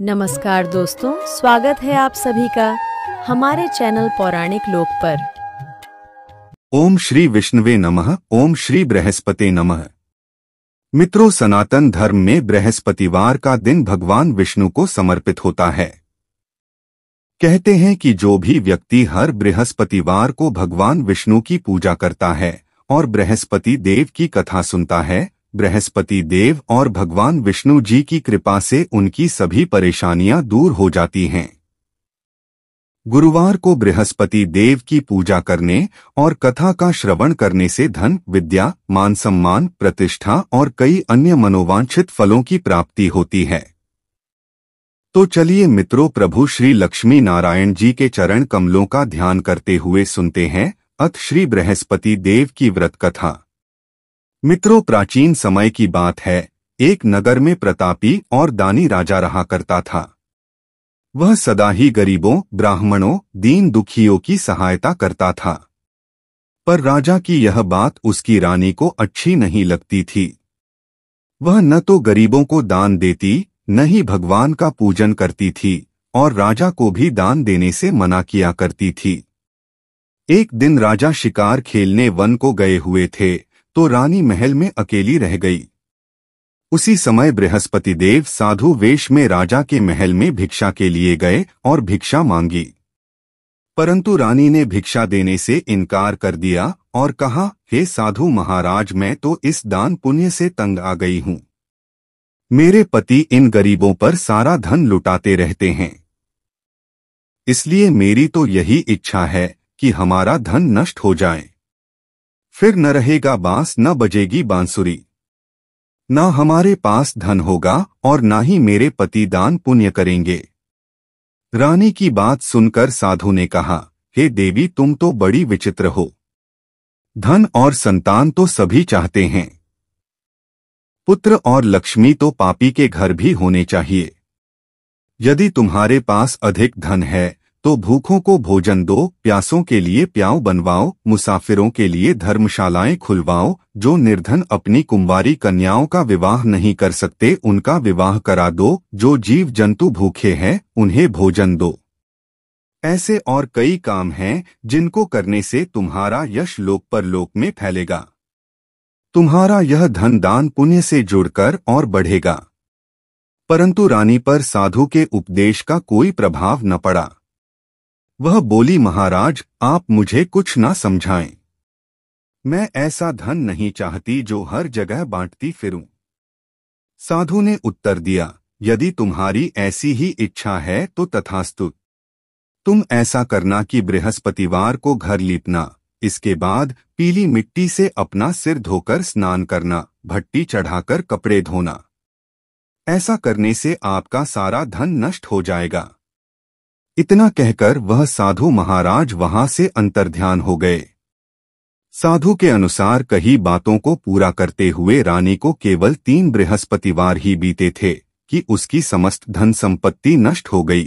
नमस्कार दोस्तों, स्वागत है आप सभी का हमारे चैनल पौराणिक लोक पर। ओम श्री विष्णुवे नमः। ओम श्री बृहस्पते नमः। मित्रों, सनातन धर्म में बृहस्पतिवार का दिन भगवान विष्णु को समर्पित होता है। कहते हैं कि जो भी व्यक्ति हर बृहस्पतिवार को भगवान विष्णु की पूजा करता है और बृहस्पति देव की कथा सुनता है, बृहस्पति देव और भगवान विष्णु जी की कृपा से उनकी सभी परेशानियां दूर हो जाती हैं। गुरुवार को बृहस्पति देव की पूजा करने और कथा का श्रवण करने से धन, विद्या, मान सम्मान, प्रतिष्ठा और कई अन्य मनोवांछित फलों की प्राप्ति होती है। तो चलिए मित्रों, प्रभु श्री लक्ष्मी नारायण जी के चरण कमलों का ध्यान करते हुए सुनते हैं अथ श्री बृहस्पति देव की व्रत कथा। मित्रों, प्राचीन समय की बात है। एक नगर में प्रतापी और दानी राजा रहा करता था। वह सदा ही गरीबों, ब्राह्मणों, दीन दुखियों की सहायता करता था। पर राजा की यह बात उसकी रानी को अच्छी नहीं लगती थी। वह न तो गरीबों को दान देती, न ही भगवान का पूजन करती थी और राजा को भी दान देने से मना किया करती थी। एक दिन राजा शिकार खेलने वन को गए हुए थे तो रानी महल में अकेली रह गई। उसी समय बृहस्पति देव साधु वेश में राजा के महल में भिक्षा के लिए गए और भिक्षा मांगी। परंतु रानी ने भिक्षा देने से इनकार कर दिया और कहा, हे साधु महाराज, मैं तो इस दान पुण्य से तंग आ गई हूँ। मेरे पति इन गरीबों पर सारा धन लुटाते रहते हैं। इसलिए मेरी तो यही इच्छा है कि हमारा धन नष्ट हो जाए। फिर न रहेगा बांस, न बजेगी बांसुरी। न हमारे पास धन होगा और न ही मेरे पति दान पुण्य करेंगे। रानी की बात सुनकर साधु ने कहा, हे देवी, तुम तो बड़ी विचित्र हो। धन और संतान तो सभी चाहते हैं। पुत्र और लक्ष्मी तो पापी के घर भी होने चाहिए। यदि तुम्हारे पास अधिक धन है तो भूखों को भोजन दो, प्यासों के लिए प्याऊ बनवाओ, मुसाफिरों के लिए धर्मशालाएं खुलवाओ, जो निर्धन अपनी कुंवारी कन्याओं का विवाह नहीं कर सकते उनका विवाह करा दो, जो जीव जंतु भूखे हैं उन्हें भोजन दो। ऐसे और कई काम हैं जिनको करने से तुम्हारा यश लोक परलोक में फैलेगा। तुम्हारा यह धन दान पुण्य से जुड़कर और बढ़ेगा। परंतु रानी पर साधु के उपदेश का कोई प्रभाव न पड़ा। वह बोली, महाराज, आप मुझे कुछ ना समझाएं। मैं ऐसा धन नहीं चाहती जो हर जगह बांटती फिरूं। साधु ने उत्तर दिया, यदि तुम्हारी ऐसी ही इच्छा है तो तथास्तु। तुम ऐसा करना कि बृहस्पतिवार को घर लीपना, इसके बाद पीली मिट्टी से अपना सिर धोकर स्नान करना, भट्टी चढ़ाकर कपड़े धोना। ऐसा करने से आपका सारा धन नष्ट हो जाएगा। इतना कहकर वह साधु महाराज वहां से अंतर्ध्यान हो गए। साधु के अनुसार कही बातों को पूरा करते हुए रानी को केवल 3 बृहस्पतिवार ही बीते थे कि उसकी समस्त धन संपत्ति नष्ट हो गई।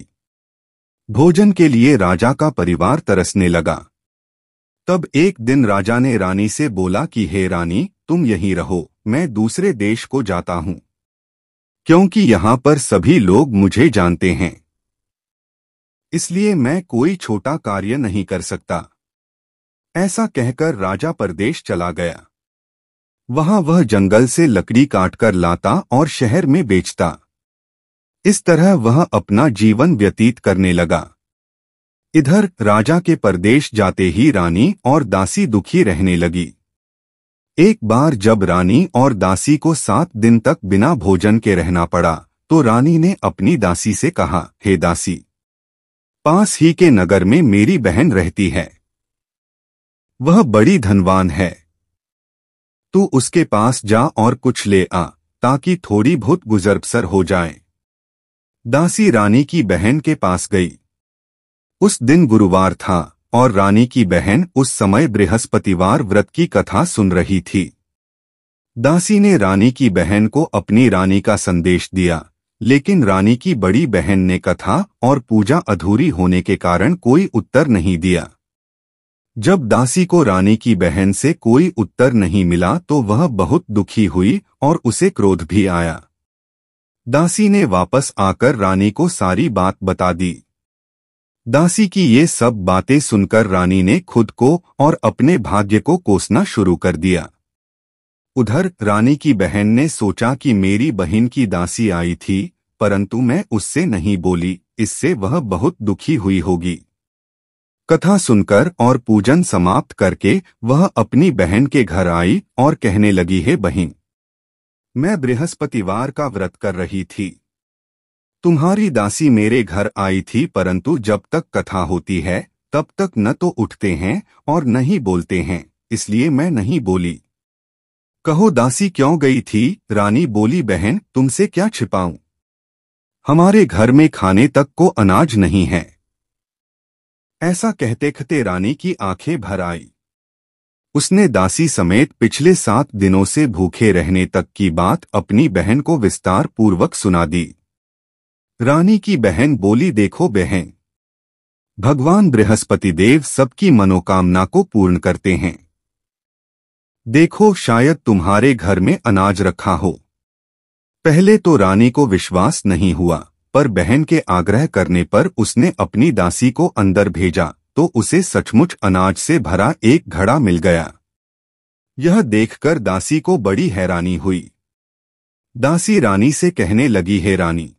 भोजन के लिए राजा का परिवार तरसने लगा। तब एक दिन राजा ने रानी से बोला कि हे रानी, तुम यहीं रहो, मैं दूसरे देश को जाता हूं, क्योंकि यहाँ पर सभी लोग मुझे जानते हैं। इसलिए मैं कोई छोटा कार्य नहीं कर सकता। ऐसा कहकर राजा परदेश चला गया। वहां वह जंगल से लकड़ी काटकर लाता और शहर में बेचता। इस तरह वह अपना जीवन व्यतीत करने लगा। इधर राजा के परदेश जाते ही रानी और दासी दुखी रहने लगी। एक बार जब रानी और दासी को 7 दिन तक बिना भोजन के रहना पड़ा तो रानी ने अपनी दासी से कहा, हे दासी, पास ही के नगर में मेरी बहन रहती है। वह बड़ी धनवान है। तू उसके पास जा और कुछ ले आ, ताकि थोड़ी बहुत गुजर बसर हो जाए। दासी रानी की बहन के पास गई। उस दिन गुरुवार था और रानी की बहन उस समय बृहस्पतिवार व्रत की कथा सुन रही थी। दासी ने रानी की बहन को अपनी रानी का संदेश दिया, लेकिन रानी की बड़ी बहन ने कथा और पूजा अधूरी होने के कारण कोई उत्तर नहीं दिया। जब दासी को रानी की बहन से कोई उत्तर नहीं मिला तो वह बहुत दुखी हुई और उसे क्रोध भी आया। दासी ने वापस आकर रानी को सारी बात बता दी। दासी की ये सब बातें सुनकर रानी ने खुद को और अपने भाग्य को कोसना शुरू कर दिया। उधर रानी की बहन ने सोचा कि मेरी बहन की दासी आई थी, परंतु मैं उससे नहीं बोली, इससे वह बहुत दुखी हुई होगी। कथा सुनकर और पूजन समाप्त करके वह अपनी बहन के घर आई और कहने लगी, हे बहन, मैं बृहस्पतिवार का व्रत कर रही थी। तुम्हारी दासी मेरे घर आई थी, परंतु जब तक कथा होती है तब तक न तो उठते हैं और न ही बोलते हैं, इसलिए मैं नहीं बोली। कहो दासी क्यों गई थी? रानी बोली, बहन तुमसे क्या छिपाऊं, हमारे घर में खाने तक को अनाज नहीं है। ऐसा कहते कहते रानी की आंखें भर आई। उसने दासी समेत पिछले 7 दिनों से भूखे रहने तक की बात अपनी बहन को विस्तार पूर्वक सुना दी। रानी की बहन बोली, देखो बहन, भगवान बृहस्पति देव सबकी मनोकामना को पूर्ण करते हैं। देखो शायद तुम्हारे घर में अनाज रखा हो। पहले तो रानी को विश्वास नहीं हुआ, पर बहन के आग्रह करने पर उसने अपनी दासी को अंदर भेजा तो उसे सचमुच अनाज से भरा एक घड़ा मिल गया। यह देखकर दासी को बड़ी हैरानी हुई। दासी रानी से कहने लगी, हे रानी,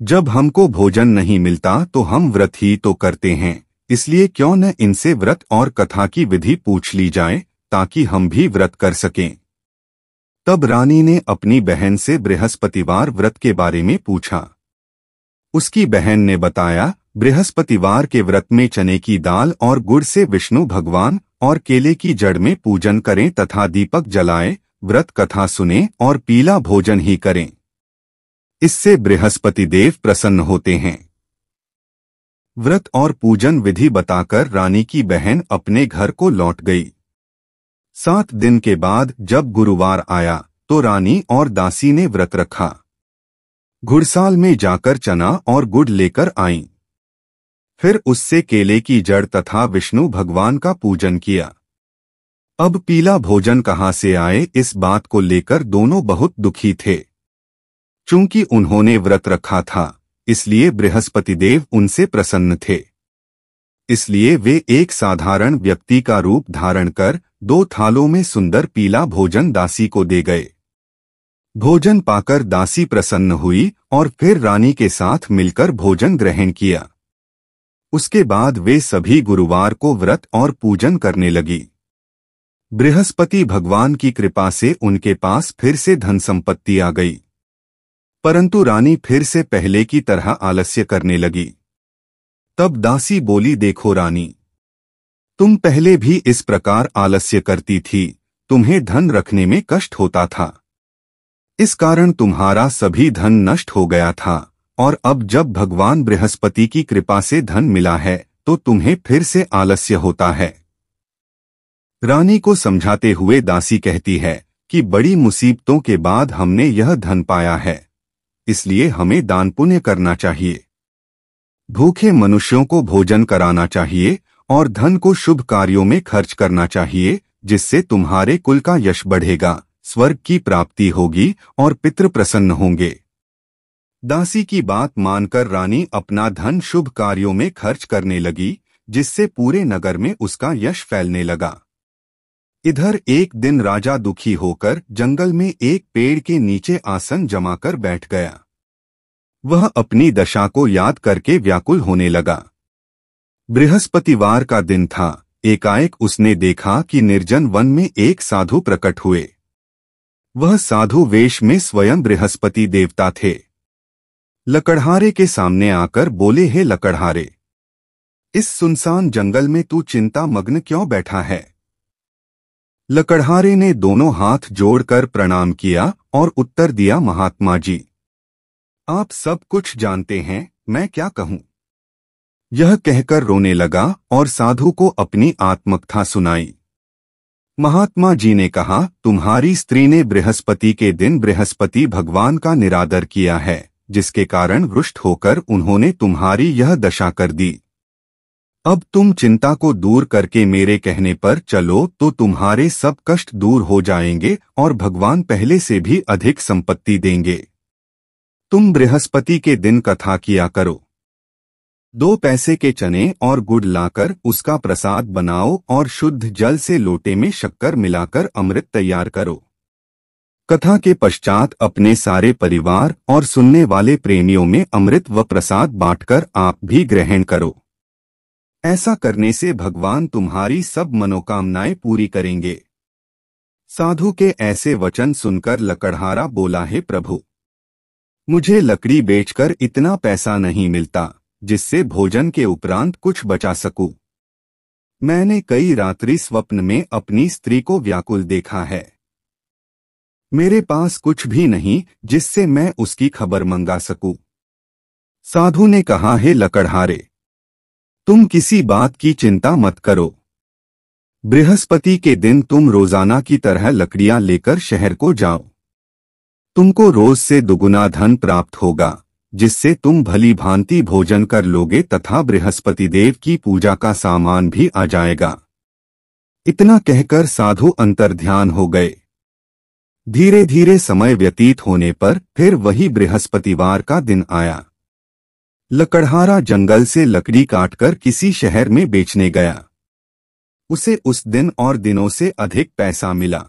जब हमको भोजन नहीं मिलता तो हम व्रत ही तो करते हैं, इसलिए क्यों न इनसे व्रत और कथा की विधि पूछ ली जाए ताकि हम भी व्रत कर सकें। तब रानी ने अपनी बहन से बृहस्पतिवार व्रत के बारे में पूछा। उसकी बहन ने बताया, बृहस्पतिवार के व्रत में चने की दाल और गुड़ से विष्णु भगवान और केले की जड़ में पूजन करें तथा दीपक जलाएं, व्रत कथा सुने और पीला भोजन ही करें। इससे बृहस्पति देव प्रसन्न होते हैं। व्रत और पूजन विधि बताकर रानी की बहन अपने घर को लौट गई। 7 दिन के बाद जब गुरुवार आया तो रानी और दासी ने व्रत रखा। घुड़साल में जाकर चना और गुड़ लेकर आईं। फिर उससे केले की जड़ तथा विष्णु भगवान का पूजन किया। अब पीला भोजन कहाँ से आए, इस बात को लेकर दोनों बहुत दुखी थे। चूंकि उन्होंने व्रत रखा था, इसलिए बृहस्पति देव उनसे प्रसन्न थे। इसलिए वे एक साधारण व्यक्ति का रूप धारण कर 2 थालों में सुंदर पीला भोजन दासी को दे गए। भोजन पाकर दासी प्रसन्न हुई और फिर रानी के साथ मिलकर भोजन ग्रहण किया। उसके बाद वे सभी गुरुवार को व्रत और पूजन करने लगी। बृहस्पति भगवान की कृपा से उनके पास फिर से धन संपत्ति आ गई, परंतु रानी फिर से पहले की तरह आलस्य करने लगी। तब दासी बोली, देखो रानी, तुम पहले भी इस प्रकार आलस्य करती थी, तुम्हें धन रखने में कष्ट होता था, इस कारण तुम्हारा सभी धन नष्ट हो गया था, और अब जब भगवान बृहस्पति की कृपा से धन मिला है तो तुम्हें फिर से आलस्य होता है। रानी को समझाते हुए दासी कहती है कि बड़ी मुसीबतों के बाद हमने यह धन पाया है, इसलिए हमें दान पुण्य करना चाहिए। भूखे मनुष्यों को भोजन कराना चाहिए और धन को शुभ कार्यों में खर्च करना चाहिए, जिससे तुम्हारे कुल का यश बढ़ेगा, स्वर्ग की प्राप्ति होगी और पितृ प्रसन्न होंगे। दासी की बात मानकर रानी अपना धन शुभ कार्यों में खर्च करने लगी, जिससे पूरे नगर में उसका यश फैलने लगा। इधर एक दिन राजा दुखी होकर जंगल में एक पेड़ के नीचे आसन जमाकर बैठ गया। वह अपनी दशा को याद करके व्याकुल होने लगा। बृहस्पतिवार का दिन था। एकाएक उसने देखा कि निर्जन वन में एक साधु प्रकट हुए। वह साधु वेश में स्वयं बृहस्पति देवता थे। लकड़हारे के सामने आकर बोले, हे लकड़हारे, इस सुनसान जंगल में तू चिंता मग्न क्यों बैठा है? लकड़हारे ने दोनों हाथ जोड़कर प्रणाम किया और उत्तर दिया, महात्मा जी, आप सब कुछ जानते हैं, मैं क्या कहूँ। यह कहकर रोने लगा और साधु को अपनी आत्मकथा सुनाई। महात्मा जी ने कहा, तुम्हारी स्त्री ने बृहस्पति के दिन बृहस्पति भगवान का निरादर किया है, जिसके कारण रुष्ट होकर उन्होंने तुम्हारी यह दशा कर दी। अब तुम चिंता को दूर करके मेरे कहने पर चलो तो तुम्हारे सब कष्ट दूर हो जाएंगे और भगवान पहले से भी अधिक संपत्ति देंगे। तुम बृहस्पति के दिन कथा किया करो। 2 पैसे के चने और गुड़ लाकर उसका प्रसाद बनाओ और शुद्ध जल से लोटे में शक्कर मिलाकर अमृत तैयार करो। कथा के पश्चात अपने सारे परिवार और सुनने वाले प्रेमियों में अमृत व प्रसाद बांटकर आप भी ग्रहण करो। ऐसा करने से भगवान तुम्हारी सब मनोकामनाएं पूरी करेंगे। साधु के ऐसे वचन सुनकर लकड़हारा बोला, हे प्रभु, मुझे लकड़ी बेचकर इतना पैसा नहीं मिलता जिससे भोजन के उपरांत कुछ बचा सकूं। मैंने कई रात्रि स्वप्न में अपनी स्त्री को व्याकुल देखा है। मेरे पास कुछ भी नहीं जिससे मैं उसकी खबर मंगा सकूं। साधु ने कहा, हे लकड़हारे, तुम किसी बात की चिंता मत करो। बृहस्पति के दिन तुम रोजाना की तरह लकड़ियां लेकर शहर को जाओ। तुमको रोज से दुगुना धन प्राप्त होगा, जिससे तुम भली भांति भोजन कर लोगे तथा बृहस्पति देव की पूजा का सामान भी आ जाएगा। इतना कहकर साधु अंतर्ध्यान हो गए। धीरे धीरे समय व्यतीत होने पर फिर वही बृहस्पतिवार का दिन आया। लकड़हारा जंगल से लकड़ी काटकर किसी शहर में बेचने गया। उसे उस दिन और दिनों से अधिक पैसा मिला।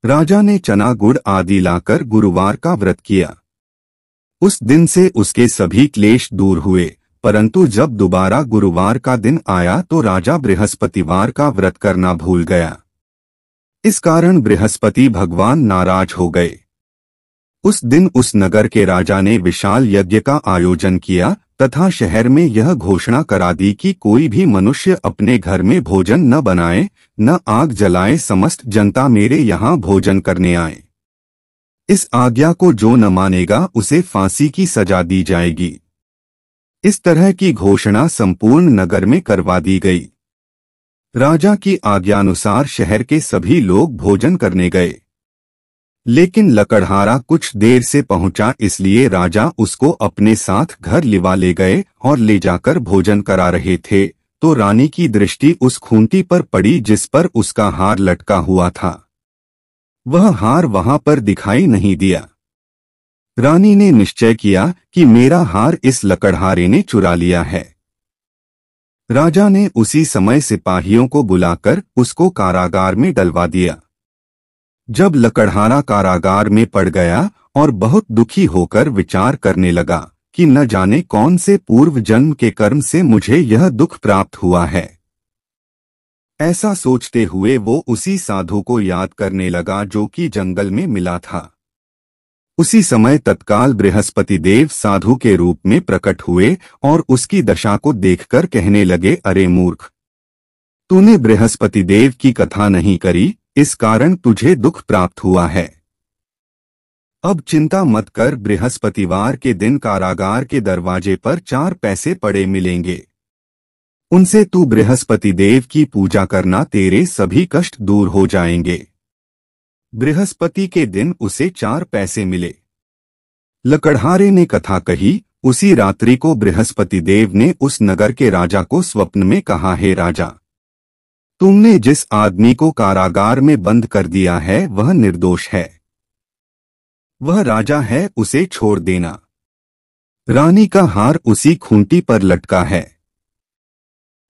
राजा ने चना गुड़ आदि लाकर गुरुवार का व्रत किया। उस दिन से उसके सभी क्लेश दूर हुए, परंतु जब दोबारा गुरुवार का दिन आया तो राजा बृहस्पतिवार का व्रत करना भूल गया। इस कारण बृहस्पति भगवान नाराज हो गए। उस दिन उस नगर के राजा ने विशाल यज्ञ का आयोजन किया तथा शहर में यह घोषणा करा दी कि कोई भी मनुष्य अपने घर में भोजन न बनाए, न आग जलाए, समस्त जनता मेरे यहाँ भोजन करने आए। इस आज्ञा को जो न मानेगा उसे फांसी की सजा दी जाएगी। इस तरह की घोषणा संपूर्ण नगर में करवा दी गई। राजा की आज्ञानुसार शहर के सभी लोग भोजन करने गए, लेकिन लकड़हारा कुछ देर से पहुंचा, इसलिए राजा उसको अपने साथ घर लिवा ले गए और ले जाकर भोजन करा रहे थे तो रानी की दृष्टि उस खूंटी पर पड़ी जिस पर उसका हार लटका हुआ था। वह हार वहां पर दिखाई नहीं दिया। रानी ने निश्चय किया कि मेरा हार इस लकड़हारे ने चुरा लिया है। राजा ने उसी समय सिपाहियों को बुलाकर उसको कारागार में डलवा दिया। जब लकड़हारा कारागार में पड़ गया और बहुत दुखी होकर विचार करने लगा कि न जाने कौन से पूर्व जन्म के कर्म से मुझे यह दुख प्राप्त हुआ है। ऐसा सोचते हुए वो उसी साधु को याद करने लगा जो कि जंगल में मिला था। उसी समय तत्काल बृहस्पति देव साधु के रूप में प्रकट हुए और उसकी दशा को देखकर कहने लगे, अरे मूर्ख, तूने बृहस्पति देव की कथा नहीं करी, इस कारण तुझे दुख प्राप्त हुआ है। अब चिंता मत कर, बृहस्पतिवार के दिन कारागार के दरवाजे पर 4 पैसे पड़े मिलेंगे। उनसे तू बृहस्पति देव की पूजा करना, तेरे सभी कष्ट दूर हो जाएंगे। बृहस्पति के दिन उसे 4 पैसे मिले। लकड़हारे ने कथा कही। उसी रात्रि को बृहस्पति देव ने उस नगर के राजा को स्वप्न में कहा, हे राजा, तुमने जिस आदमी को कारागार में बंद कर दिया है वह निर्दोष है। वह राजा है, उसे छोड़ देना। रानी का हार उसी खूंटी पर लटका है।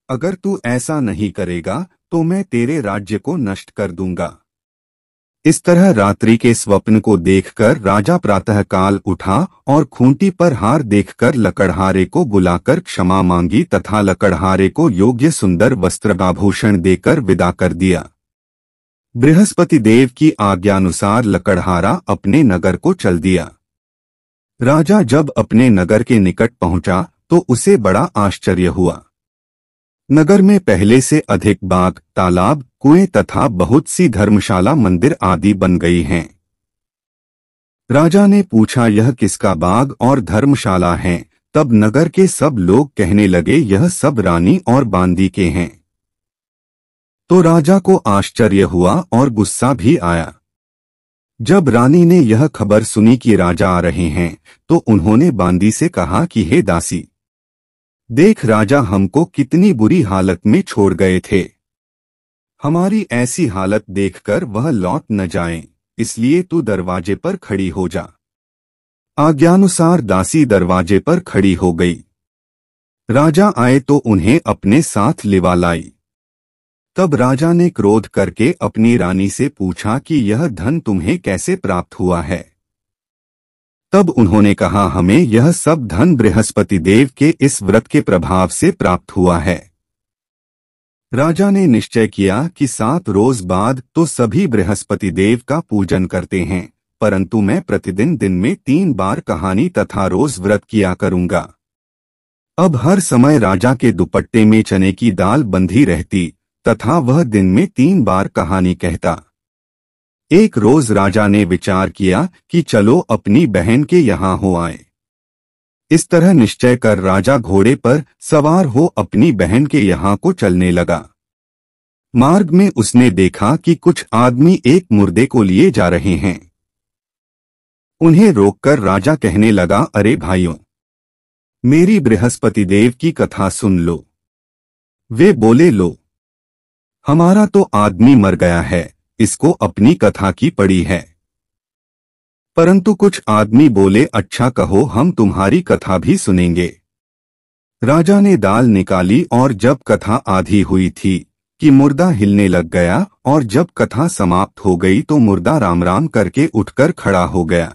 अगर तू ऐसा नहीं करेगा तो मैं तेरे राज्य को नष्ट कर दूंगा। इस तरह रात्रि के स्वप्न को देखकर राजा प्रातःकाल उठा और खूंटी पर हार देखकर लकड़हारे को बुलाकर क्षमा मांगी तथा लकड़हारे को योग्य सुंदर वस्त्राभूषण देकर विदा कर दिया। बृहस्पति देव की आज्ञानुसार लकड़हारा अपने नगर को चल दिया। राजा जब अपने नगर के निकट पहुंचा तो उसे बड़ा आश्चर्य हुआ। नगर में पहले से अधिक बाग, तालाब, कुएं तथा बहुत सी धर्मशाला, मंदिर आदि बन गई हैं। राजा ने पूछा, यह किसका बाग और धर्मशाला हैं? तब नगर के सब लोग कहने लगे, यह सब रानी और बांदी के हैं। तो राजा को आश्चर्य हुआ और गुस्सा भी आया। जब रानी ने यह खबर सुनी कि राजा आ रहे हैं तो उन्होंने बांदी से कहा कि हे दासी, देख राजा हमको कितनी बुरी हालत में छोड़ गए थे। हमारी ऐसी हालत देखकर वह लौट न जाएं, इसलिए तू दरवाजे पर खड़ी हो जा। आज्ञानुसार दासी दरवाजे पर खड़ी हो गई। राजा आए तो उन्हें अपने साथ लिवा लाई। तब राजा ने क्रोध करके अपनी रानी से पूछा कि यह धन तुम्हें कैसे प्राप्त हुआ है। तब उन्होंने कहा, हमें यह सब धन बृहस्पति देव के इस व्रत के प्रभाव से प्राप्त हुआ है। राजा ने निश्चय किया कि 7 रोज बाद तो सभी बृहस्पति देव का पूजन करते हैं, परंतु मैं प्रतिदिन दिन में 3 बार कहानी तथा रोज व्रत किया करूंगा। अब हर समय राजा के दुपट्टे में चने की दाल बंधी रहती तथा वह दिन में 3 बार कहानी कहता। एक रोज राजा ने विचार किया कि चलो अपनी बहन के यहाँ हो आए। इस तरह निश्चय कर राजा घोड़े पर सवार हो अपनी बहन के यहाँ को चलने लगा। मार्ग में उसने देखा कि कुछ आदमी एक मुर्दे को लिए जा रहे हैं। उन्हें रोककर राजा कहने लगा, अरे भाइयों, मेरी बृहस्पति देव की कथा सुन लो। वे बोले, लो, हमारा तो आदमी मर गया है, इसको अपनी कथा की पड़ी है। परंतु कुछ आदमी बोले, अच्छा कहो, हम तुम्हारी कथा भी सुनेंगे। राजा ने दाल निकाली और जब कथा आधी हुई थी कि मुर्दा हिलने लग गया, और जब कथा समाप्त हो गई तो मुर्दा राम राम करके उठकर खड़ा हो गया।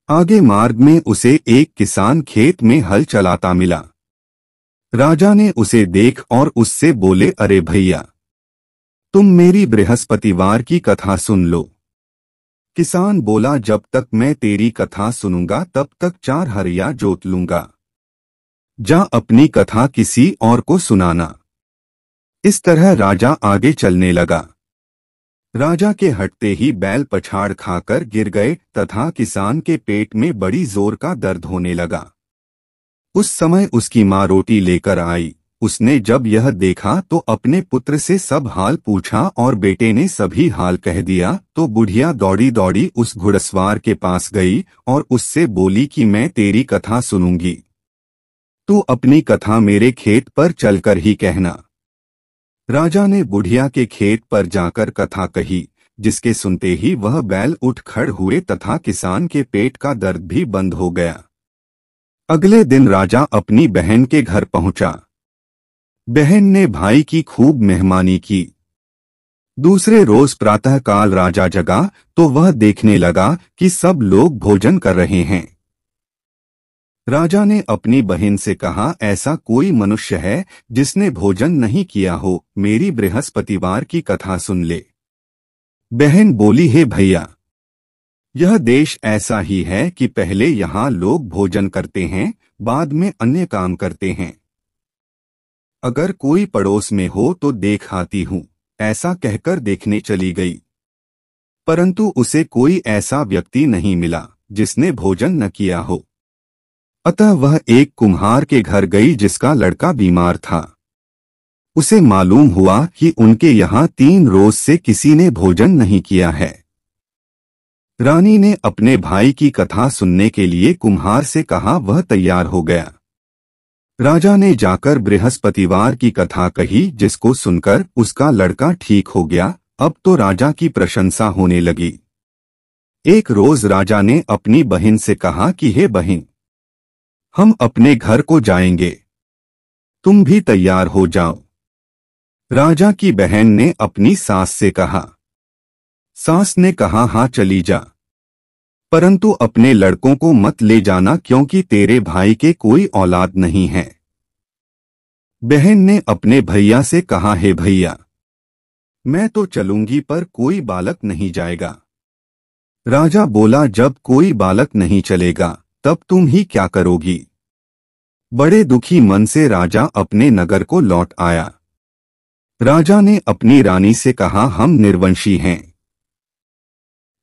आगे मार्ग में उसे एक किसान खेत में हल चलाता मिला। राजा ने उसे देख और उससे बोले, अरे भैया, तुम मेरी बृहस्पतिवार की कथा सुन लो। किसान बोला, जब तक मैं तेरी कथा सुनूंगा तब तक 4 हरिया जोत लूंगा। जा अपनी कथा किसी और को सुनाना। इस तरह राजा आगे चलने लगा। राजा के हटते ही बैल पछाड़ खाकर गिर गए तथा किसान के पेट में बड़ी जोर का दर्द होने लगा। उस समय उसकी माँ रोटी लेकर आई। उसने जब यह देखा तो अपने पुत्र से सब हाल पूछा और बेटे ने सभी हाल कह दिया। तो बुढ़िया दौड़ी दौड़ी उस घुड़सवार के पास गई और उससे बोली कि मैं तेरी कथा सुनूंगी, तू अपनी कथा मेरे खेत पर चलकर ही कहना। राजा ने बुढ़िया के खेत पर जाकर कथा कही, जिसके सुनते ही वह बैल उठ खड़ हुए तथा किसान के पेट का दर्द भी बंद हो गया। अगले दिन राजा अपनी बहन के घर पहुंचा। बहन ने भाई की खूब मेहमानी की। दूसरे रोज प्रातःकाल राजा जगा तो वह देखने लगा कि सब लोग भोजन कर रहे हैं। राजा ने अपनी बहन से कहा, ऐसा कोई मनुष्य है जिसने भोजन नहीं किया हो, मेरी बृहस्पतिवार की कथा सुन ले। बहन बोली, हे भैया, यह देश ऐसा ही है कि पहले यहाँ लोग भोजन करते हैं, बाद में अन्य काम करते हैं। अगर कोई पड़ोस में हो तो देख आती हूँ। ऐसा कहकर देखने चली गई, परंतु उसे कोई ऐसा व्यक्ति नहीं मिला जिसने भोजन न किया हो। अतः वह एक कुम्हार के घर गई जिसका लड़का बीमार था। उसे मालूम हुआ कि उनके यहाँ 3 रोज से किसी ने भोजन नहीं किया है। रानी ने अपने भाई की कथा सुनने के लिए कुम्हार से कहा, वह तैयार हो गया। राजा ने जाकर बृहस्पतिवार की कथा कही, जिसको सुनकर उसका लड़का ठीक हो गया। अब तो राजा की प्रशंसा होने लगी। एक रोज राजा ने अपनी बहन से कहा कि हे बहन, हम अपने घर को जाएंगे, तुम भी तैयार हो जाओ। राजा की बहन ने अपनी सास से कहा। सास ने कहा, हाँ चली जा, परंतु अपने लड़कों को मत ले जाना क्योंकि तेरे भाई के कोई औलाद नहीं है। बहन ने अपने भैया से कहा, हे भैया, मैं तो चलूंगी पर कोई बालक नहीं जाएगा। राजा बोला, जब कोई बालक नहीं चलेगा तब तुम ही क्या करोगी। बड़े दुखी मन से राजा अपने नगर को लौट आया। राजा ने अपनी रानी से कहा, हम निर्वंशी हैं,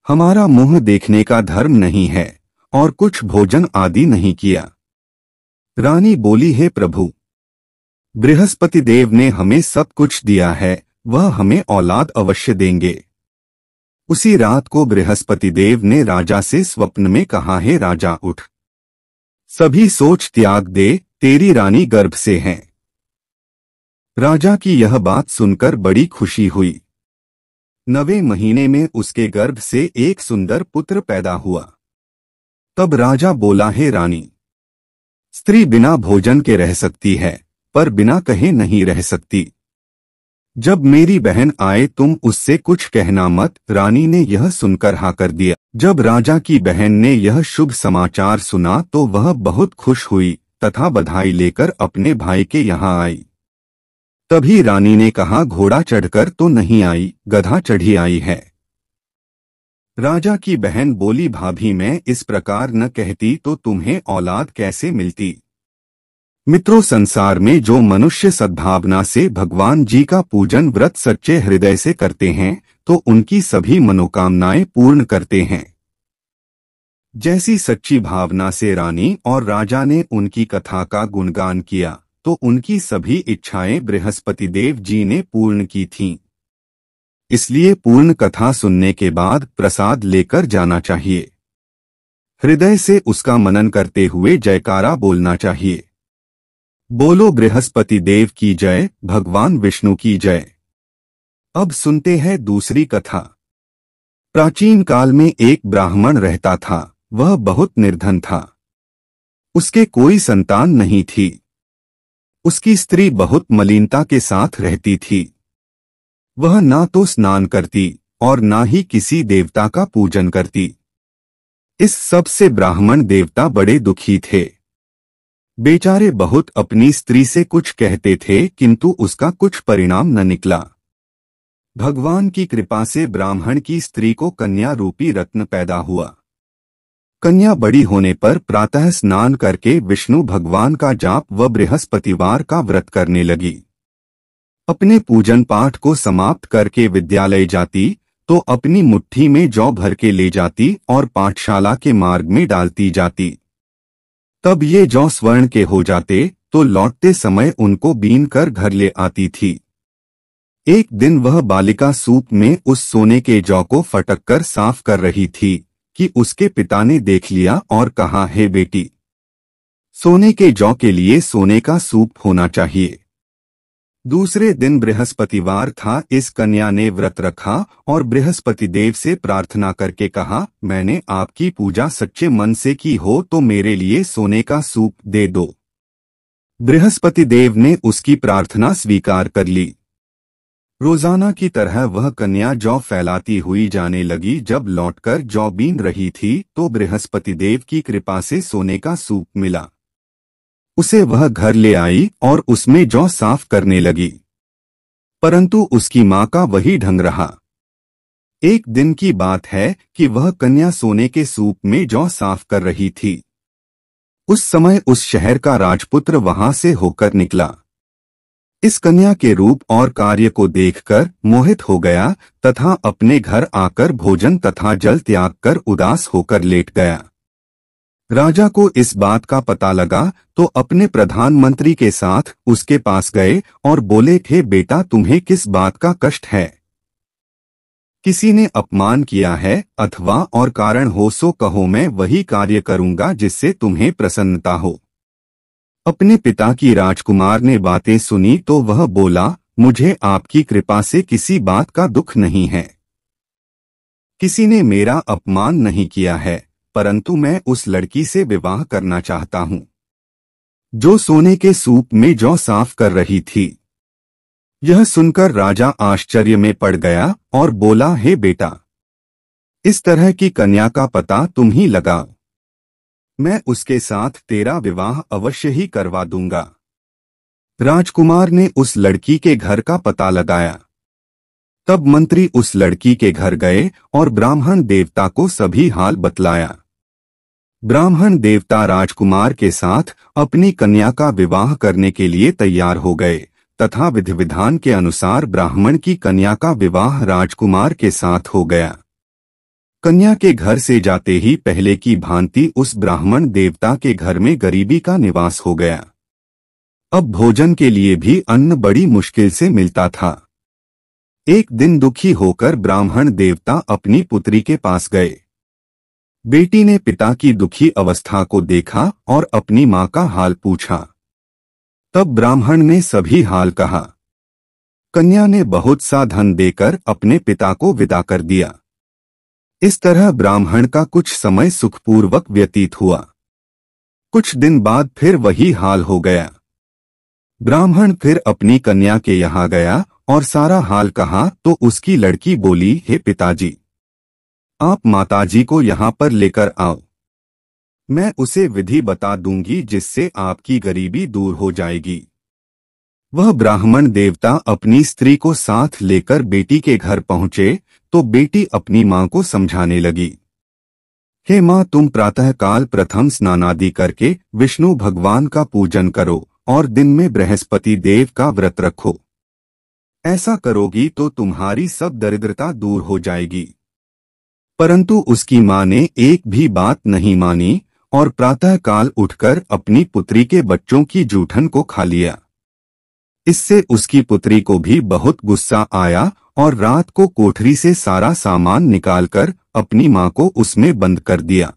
हमारा मुंह देखने का धर्म नहीं है और कुछ भोजन आदि नहीं किया। रानी बोली, हे प्रभु, बृहस्पति देव ने हमें सब कुछ दिया है, वह हमें औलाद अवश्य देंगे। उसी रात को बृहस्पति देव ने राजा से स्वप्न में कहा, हे राजा उठ, सभी सोच त्याग दे, तेरी रानी गर्भ से है। राजा की यह बात सुनकर बड़ी खुशी हुई। 9वें महीने में उसके गर्भ से एक सुंदर पुत्र पैदा हुआ। तब राजा बोला, हे रानी, स्त्री बिना भोजन के रह सकती है, पर बिना कहे नहीं रह सकती। जब मेरी बहन आए तुम उससे कुछ कहना मत। रानी ने यह सुनकर हाँ कर दिया। जब राजा की बहन ने यह शुभ समाचार सुना तो वह बहुत खुश हुई तथा बधाई लेकर अपने भाई के यहाँ आई। तभी रानी ने कहा, घोड़ा चढ़कर तो नहीं आई, गधा चढ़ी आई है। राजा की बहन बोली, भाभी मैं इस प्रकार न कहती तो तुम्हें औलाद कैसे मिलती। मित्रों, संसार में जो मनुष्य सद्भावना से भगवान जी का पूजन व्रत सच्चे हृदय से करते हैं तो उनकी सभी मनोकामनाएं पूर्ण करते हैं। जैसी सच्ची भावना से रानी और राजा ने उनकी कथा का गुणगान किया तो उनकी सभी इच्छाएं बृहस्पति देव जी ने पूर्ण की थीं। इसलिए पूर्ण कथा सुनने के बाद प्रसाद लेकर जाना चाहिए। हृदय से उसका मनन करते हुए जयकारा बोलना चाहिए। बोलो बृहस्पति देव की जय, भगवान विष्णु की जय। अब सुनते हैं दूसरी कथा। प्राचीन काल में एक ब्राह्मण रहता था। वह बहुत निर्धन था। उसके कोई संतान नहीं थी। उसकी स्त्री बहुत मलिनता के साथ रहती थी। वह ना तो स्नान करती और ना ही किसी देवता का पूजन करती। इस सब से ब्राह्मण देवता बड़े दुखी थे। बेचारे बहुत अपनी स्त्री से कुछ कहते थे किंतु उसका कुछ परिणाम न निकला। भगवान की कृपा से ब्राह्मण की स्त्री को कन्या रूपी रत्न पैदा हुआ। कन्या बड़ी होने पर प्रातः स्नान करके विष्णु भगवान का जाप व बृहस्पतिवार का व्रत करने लगी। अपने पूजन पाठ को समाप्त करके विद्यालय जाती तो अपनी मुट्ठी में जौ भर के ले जाती और पाठशाला के मार्ग में डालती जाती। तब ये जौ स्वर्ण के हो जाते तो लौटते समय उनको बीन कर घर ले आती थी। एक दिन वह बालिका सूप में उस सोने के जौ को फटक कर साफ कर रही थी कि उसके पिता ने देख लिया और कहा, हे बेटी, सोने के जौ के लिए सोने का सूप होना चाहिए। दूसरे दिन बृहस्पतिवार था। इस कन्या ने व्रत रखा और बृहस्पति देव से प्रार्थना करके कहा, मैंने आपकी पूजा सच्चे मन से की हो तो मेरे लिए सोने का सूप दे दो। बृहस्पति देव ने उसकी प्रार्थना स्वीकार कर ली। रोजाना की तरह वह कन्या जौ फैलाती हुई जाने लगी। जब लौटकर जौ बीन रही थी तो बृहस्पति देव की कृपा से सोने का सूप मिला। उसे वह घर ले आई और उसमें जौ साफ करने लगी, परंतु उसकी मां का वही ढंग रहा। एक दिन की बात है कि वह कन्या सोने के सूप में जौ साफ कर रही थी। उस समय उस शहर का राजपुत्र वहां से होकर निकला। इस कन्या के रूप और कार्य को देखकर मोहित हो गया तथा अपने घर आकर भोजन तथा जल त्याग कर उदास होकर लेट गया। राजा को इस बात का पता लगा तो अपने प्रधानमंत्री के साथ उसके पास गए और बोले, थे बेटा, तुम्हें किस बात का कष्ट है? किसी ने अपमान किया है अथवा और कारण हो सो कहो, मैं वही कार्य करूंगा जिससे तुम्हें प्रसन्नता हो। अपने पिता की राजकुमार ने बातें सुनी तो वह बोला, मुझे आपकी कृपा से किसी बात का दुख नहीं है। किसी ने मेरा अपमान नहीं किया है, परंतु मैं उस लड़की से विवाह करना चाहता हूं जो सोने के सूप में जौ साफ कर रही थी। यह सुनकर राजा आश्चर्य में पड़ गया और बोला, हे बेटा, इस तरह की कन्या का पता तुम ही लगाओ। मैं उसके साथ तेरा विवाह अवश्य ही करवा दूंगा। राजकुमार ने उस लड़की के घर का पता लगाया। तब मंत्री उस लड़की के घर गए और ब्राह्मण देवता को सभी हाल बतलाया। ब्राह्मण देवता राजकुमार के साथ अपनी कन्या का विवाह करने के लिए तैयार हो गए तथा विधि विधान के अनुसार ब्राह्मण की कन्या का विवाह राजकुमार के साथ हो गया। कन्या के घर से जाते ही पहले की भांति उस ब्राह्मण देवता के घर में गरीबी का निवास हो गया। अब भोजन के लिए भी अन्न बड़ी मुश्किल से मिलता था। एक दिन दुखी होकर ब्राह्मण देवता अपनी पुत्री के पास गए। बेटी ने पिता की दुखी अवस्था को देखा और अपनी मां का हाल पूछा। तब ब्राह्मण ने सभी हाल कहा। कन्या ने बहुत सा धन देकर अपने पिता को विदा कर दिया। इस तरह ब्राह्मण का कुछ समय सुखपूर्वक व्यतीत हुआ। कुछ दिन बाद फिर वही हाल हो गया। ब्राह्मण फिर अपनी कन्या के यहाँ गया और सारा हाल कहा तो उसकी लड़की बोली, हे पिताजी, आप माताजी को यहाँ पर लेकर आओ, मैं उसे विधि बता दूंगी जिससे आपकी गरीबी दूर हो जाएगी। वह ब्राह्मण देवता अपनी स्त्री को साथ लेकर बेटी के घर पहुंचे तो बेटी अपनी मां को समझाने लगी, हे मां, तुम प्रातःकाल प्रथम स्नानादि करके विष्णु भगवान का पूजन करो और दिन में बृहस्पति देव का व्रत रखो। ऐसा करोगी तो तुम्हारी सब दरिद्रता दूर हो जाएगी। परंतु उसकी मां ने एक भी बात नहीं मानी और प्रातःकाल उठकर अपनी पुत्री के बच्चों की जूठन को खा लिया। इससे उसकी पुत्री को भी बहुत गुस्सा आया और रात को कोठरी से सारा सामान निकालकर अपनी मां को उसमें बंद कर दिया।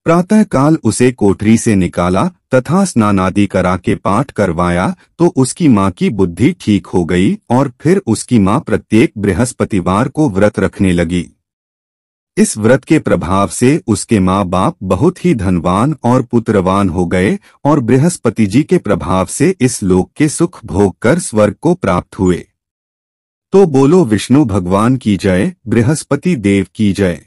प्रातःकाल उसे कोठरी से निकाला तथा स्नानादि करा के पाठ करवाया तो उसकी मां की बुद्धि ठीक हो गई और फिर उसकी मां प्रत्येक बृहस्पतिवार को व्रत रखने लगी। इस व्रत के प्रभाव से उसके माँ बाप बहुत ही धनवान और पुत्रवान हो गए और बृहस्पति जी के प्रभाव से इस लोक के सुख भोग कर स्वर्ग को प्राप्त हुए। तो बोलो विष्णु भगवान की जय, बृहस्पति देव की जय।